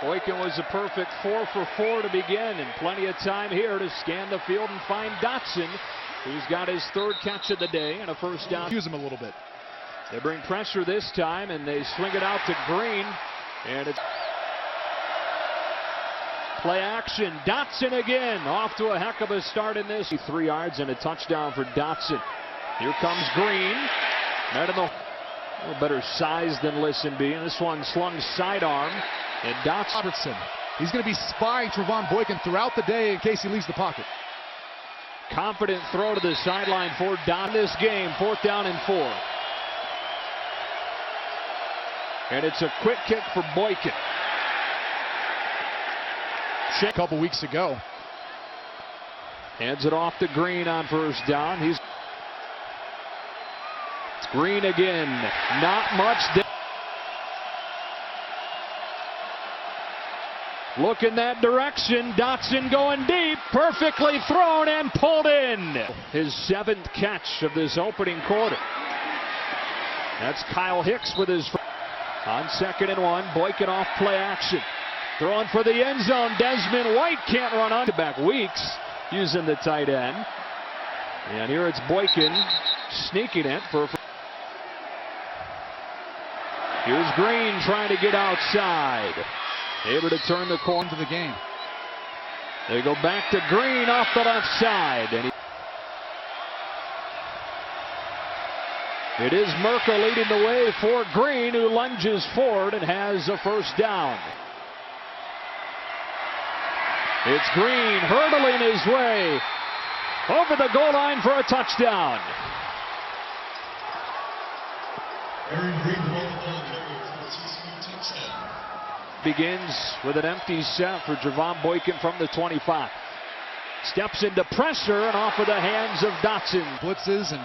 Boykin was a perfect 4 for 4 to begin, and plenty of time here to scan the field and find Dotson, who's got his 3rd catch of the day and a first down. Use him a little bit. They bring pressure this time, and they swing it out to Green, and it's play action. Dotson again, off to a heck of a start in this. 3 yards and a touchdown for Dotson. Here comes Green. Right in the, a little better size than Listenby, and this one slung sidearm. And Patterson, he's going to be spying Trevone Boykin throughout the day in case he leaves the pocket. Confident throw to the sideline for Don this game. 4th down and 4. And it's a quick kick for Boykin. A couple weeks ago. Hands it off to Green on first down. It's Green again. Not much. Look in that direction. Dotson going deep. Perfectly thrown and pulled in. His 7th catch of this opening quarter. That's Kyle Hicks with his on 2nd and 1. Boykin off play action. Throwing for the end zone. Desmond White can't run on. Back Weeks using the tight end. And here it's Boykin sneaking it for. Here's Green trying to get outside. Able to turn the corner to the game. They go back to Green off the left side. And it is Merkel leading the way for Green, who lunges forward and has a first down. It's Green hurdling his way over the goal line for a touchdown. Begins with an empty set for Trevone Boykin from the 25. Steps into pressure and off of the hands of Dotson. Blitzes and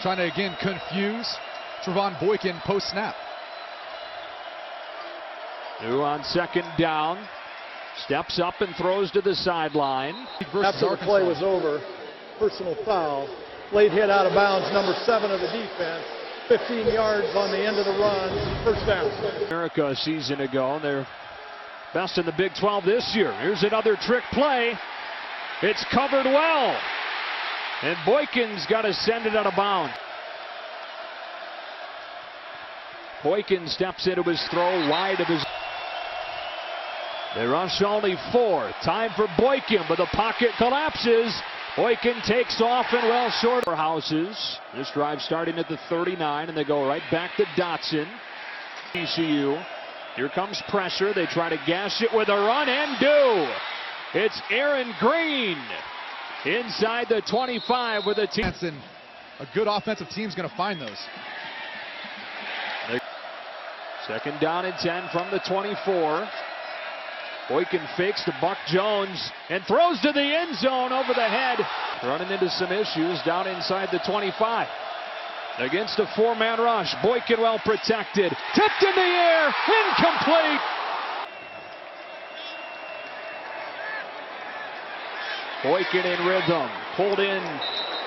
trying to again confuse Trevone Boykin post snap. New on 2nd down. Steps up and throws to the sideline. After the play was over, personal foul. Late hit out of bounds, number 7 of the defense. 15 yards on the end of the run, first down. America a season ago, they're best in the Big 12 this year. Here's another trick play. It's covered well. And Boykin's got to send it out of bounds. Boykin steps into his throw wide of his. They rush only 4. Time for Boykin, but the pocket collapses. Boykin takes off and well short of houses. This drive starting at the 39, and they go right back to Dotson. TCU. Here comes pressure. They try to gash it with a run and do. It's Aaron Green inside the 25 with a team. A good offensive team's going to find those. 2nd down and 10 from the 24. Boykin fakes to Buck Jones and throws to the end zone over the head. Running into some issues down inside the 25. Against a 4-man rush. Boykin well protected. Tipped in the air. Incomplete. Boykin in rhythm. Pulled in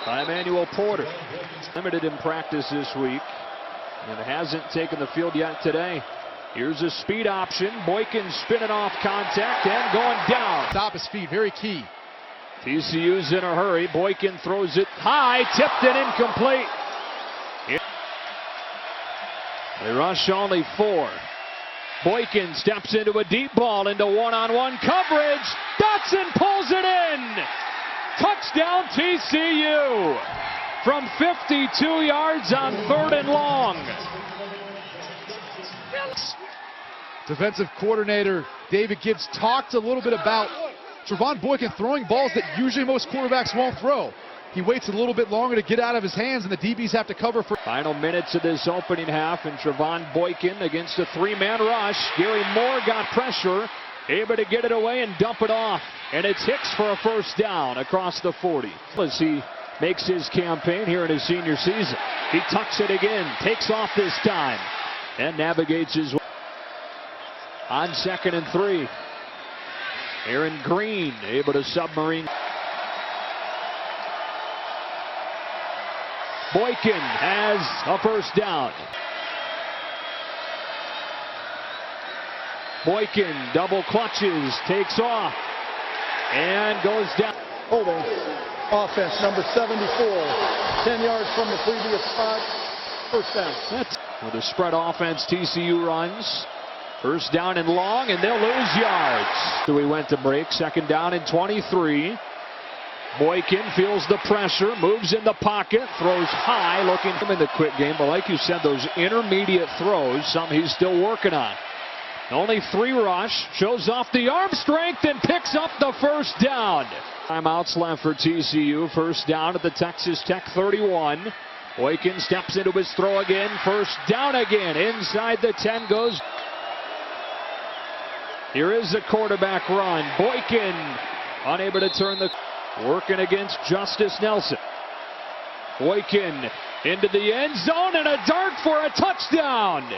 by Emmanuel Porter. Limited in practice this week and hasn't taken the field yet today. Here's a speed option. Boykin spinning off contact and going down. Stop his feet, very key. TCU's in a hurry. Boykin throws it high, tipped and incomplete. They rush only 4. Boykin steps into a deep ball into one-on-one coverage. Dotson pulls it in. Touchdown TCU from 52 yards on 3rd and long. Defensive coordinator David Gibbs talked a little bit about Trevone Boykin throwing balls that usually most quarterbacks won't throw. He waits a little bit longer to get out of his hands, and the DBs have to cover for. Final minutes of this opening half, and Trevone Boykin against a 3-man rush. Gary Moore got pressure, able to get it away and dump it off. And it's Hicks for a first down across the 40. As he makes his campaign here in his senior season. He tucks it again, takes off this time, and navigates his way. On 2nd and 3. Aaron Green able to submarine. Boykin has a first down. Boykin double clutches, takes off, and goes down. Holding. Offense number 74. 10 yards from the previous spot. First down. With a spread offense, TCU runs. First down and long, and they'll lose yards. So we went to break. Second down and 23. Boykin feels the pressure, moves in the pocket, throws high, looking in the quick game. But like you said, those intermediate throws, something he's still working on. Only 3 rush, shows off the arm strength and picks up the first down. Timeouts left for TCU. First down at the Texas Tech 31. Boykin steps into his throw again. First down again. Inside the 10 goes. Here is the quarterback run. Boykin unable to turn the. Working against Justice Nelson. Boykin into the end zone and a dart for a touchdown.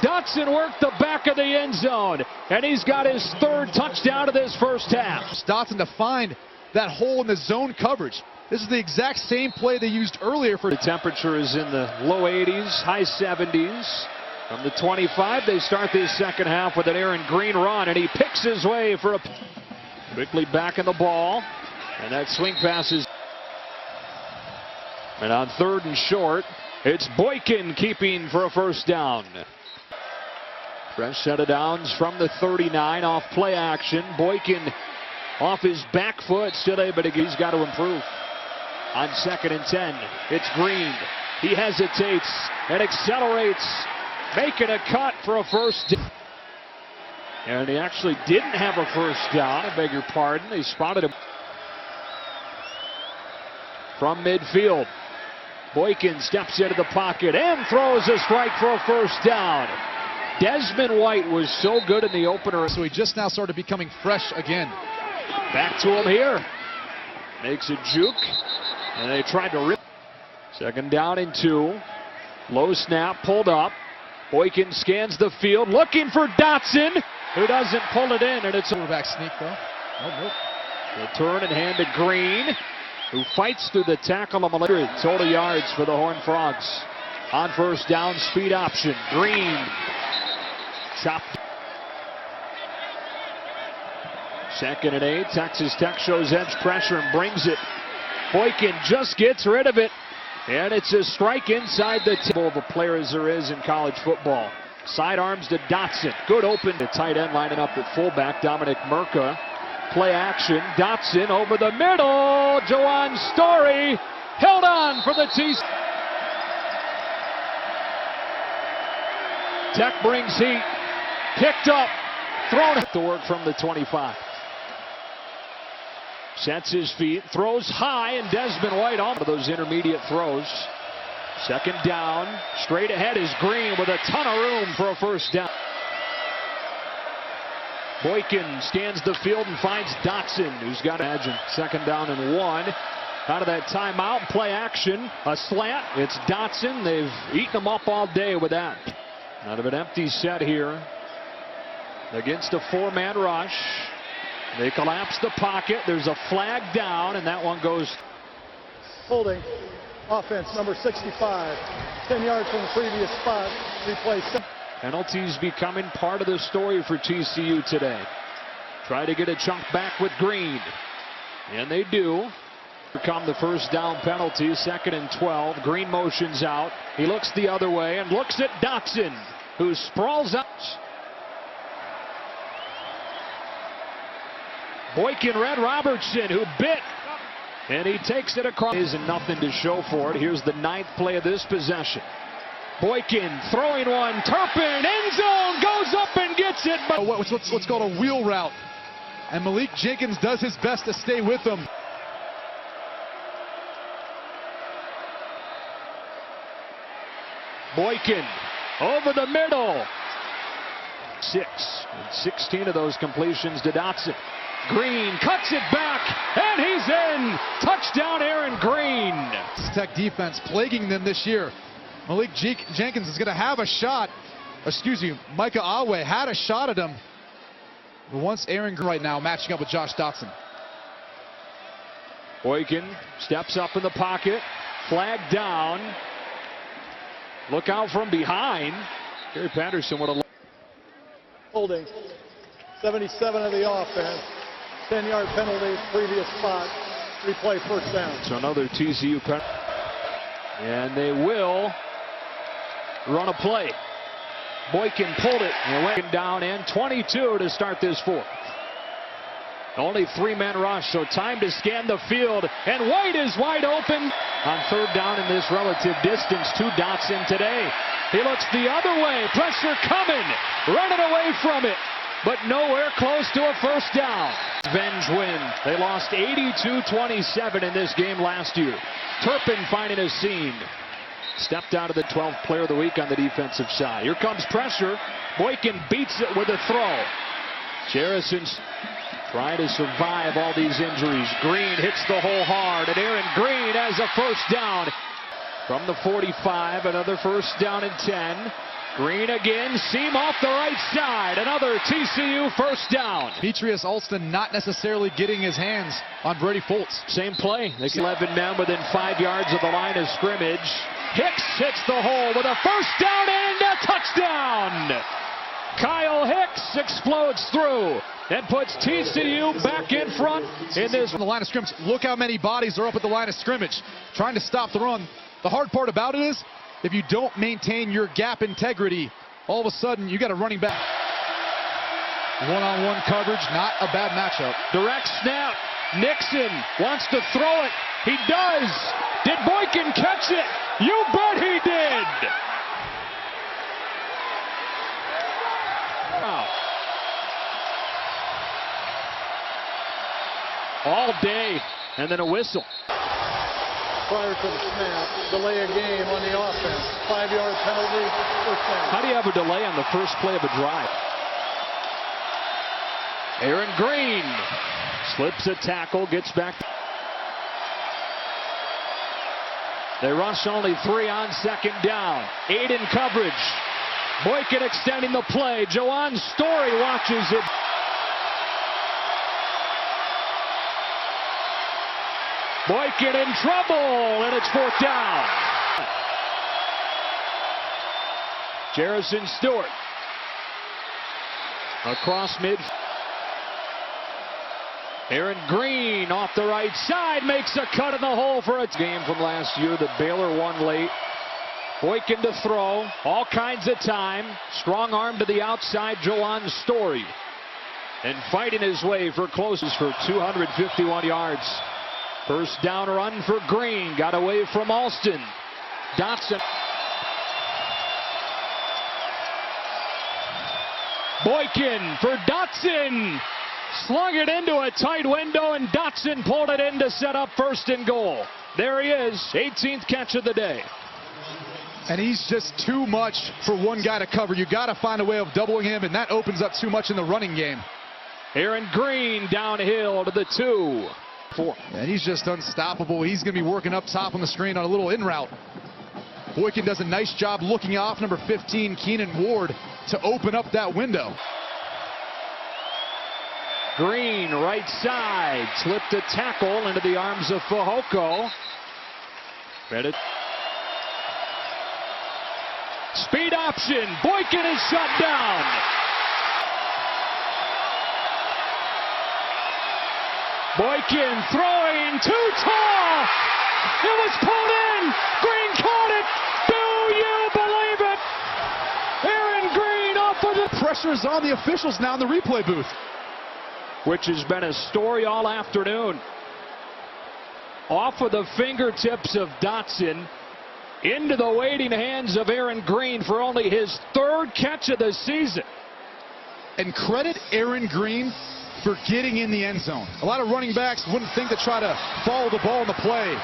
Dotson worked the back of the end zone, and he's got his 3rd touchdown of this first half. Dotson to find that hole in the zone coverage. This is the exact same play they used earlier for. The temperature is in the low 80s, high 70s. From the 25, they start this second half with an Aaron Green run, and he picks his way for a. Quickly back in the ball, and that swing pass is. And on 3rd and short, it's Boykin keeping for a first down. Fresh set of downs from the 39 off play action. Boykin off his back foot, still able to. He's got to improve. On 2nd and 10, it's Green. He hesitates and accelerates, making a cut for a first down. And he actually didn't have a first down. I beg your pardon. They spotted him from midfield. Boykin steps into the pocket and throws a strike for a first down. Desmond White was so good in the opener. So he just now started becoming fresh again. Back to him here. Makes a juke. And they tried to rip. 2nd down and 2. Low snap, pulled up. Boykin scans the field, looking for Dotson, who doesn't pull it in. And it's a quarterback sneak, though. Oh, nope. Return and hand to Green, who fights through the tackle of 100 total yards for the Horned Frogs. On first down, speed option. Green. Chopped. 2nd and 8. Texas Tech shows edge pressure and brings it. Boykin just gets rid of it. And it's a strike inside the table of a player as there is in college football. Sidearms to Dotson. Good open. The tight end lining up at fullback. Dominic Merca. Play action. Dotson over the middle. Jawan Story held on for the TCU. Tech brings heat. Picked up. Thrown to work from the 25. Sets his feet. Throws high, and Desmond White on those intermediate throws. 2nd down. Straight ahead is Green with a ton of room for a first down. Boykin scans the field and finds Dotson, who's got to imagine 2nd down and 1. Out of that timeout, play action, a slant. It's Dotson. They've eaten him up all day with that. Out of an empty set here against a 4-man rush. They collapse the pocket. There's a flag down, and that one goes. Holding. Offense number 65. 10 yards from the previous spot. Replay. Penalties becoming part of the story for TCU today. Try to get a chunk back with Green. And they do. Become the first down penalty. 2nd and 12. Green motions out. He looks the other way and looks at Dotson, who sprawls out. Boykin read Robertson, who bit. And he takes it across. And nothing to show for it. Here's the 9th play of this possession. Boykin throwing one. Turpin, end zone, goes up and gets it. But What's called a wheel route. And Malik Jenkins does his best to stay with him. Boykin over the middle. 6. And 16 of those completions to Dotson. Green cuts it back, and he's in. Touchdown, Aaron Green. Tech defense plaguing them this year. Malik Jenkins is going to have a shot. Micah Awe had a shot at him. But once Aaron Green right now matching up with Josh Dotson. Boykin steps up in the pocket. Flag down. Look out from behind. Gary Patterson would have. holding. 77 of the offense. 10-yard penalty, previous spot. Replay first down. So another TCU penalty. And they will run a play. Boykin pulled it and went down in 22 to start this fourth. Only 3-man rush, so time to scan the field. And White is wide open on third down in this relative distance to Dotson today. He looks the other way. Pressure coming. Running away from it. But nowhere close to a first down. Revenge win. They lost 82-27 in this game last year. Turpin finding a seam. Stepped out of the 12th player of the week on the defensive side. Here comes pressure. Boykin beats it with a throw. Jerrison's trying to survive all these injuries. Green hits the hole hard, and Aaron Green has a first down. From the 45, another first down and 10. Green again, seam off the right side. Another TCU first down. Demetrius Alston not necessarily getting his hands on Brady Fultz. Same play. They 11 men within 5 yards of the line of scrimmage. Hicks hits the hole with a first down and a touchdown. Kyle Hicks explodes through and puts TCU back in front in this. On the line of scrimmage, look how many bodies are up at the line of scrimmage trying to stop the run. The hard part about it is, if you don't maintain your gap integrity, all of a sudden you got a running back. One-on-one coverage, not a bad matchup. Direct snap. Nixon wants to throw it. He does. Did Boykin catch it? You bet he did. Wow. All day, and then a whistle. Prior to the snap, delay a game on the offense. 5-yard penalty, first down. How do you have a delay on the first play of a drive? Aaron Green slips a tackle, gets back. They rush only 3 on second down. 8 in coverage. Boykin extending the play. Jawan Story watches it. Boykin in trouble, and it's fourth down. Jerrison Stewart across mid. Aaron Green off the right side makes a cut in the hole for a game from last year that Baylor won late. Boykin to throw, all kinds of time. Strong arm to the outside, Jawan Story. And fighting his way for closest for 251 yards. First down run for Green. Got away from Alston. Dotson. Boykin for Dotson. Slung it into a tight window, and Dotson pulled it in to set up first and goal. There he is, 18th catch of the day. And he's just too much for one guy to cover. You got to find a way of doubling him, and that opens up too much in the running game. Aaron Green downhill to the 2. 4. And he's just unstoppable. He's going to be working up top on the screen on a little in route. Boykin does a nice job looking off number 15, Keenan Ward, to open up that window. Green, right side, slipped a tackle into the arms of Fehoko. Credit. Speed option. Boykin is shut down. Boykin throwing too tall. It was pulled in. Green caught it. Do you believe it? Aaron Green off of the Pressure's on the officials now in the replay booth. Which has been a story all afternoon. Off of the fingertips of Dotson into the waiting hands of Aaron Green for only his 3rd catch of the season. And credit Aaron Green for getting in the end zone. A lot of running backs wouldn't think to try to follow the ball in the play.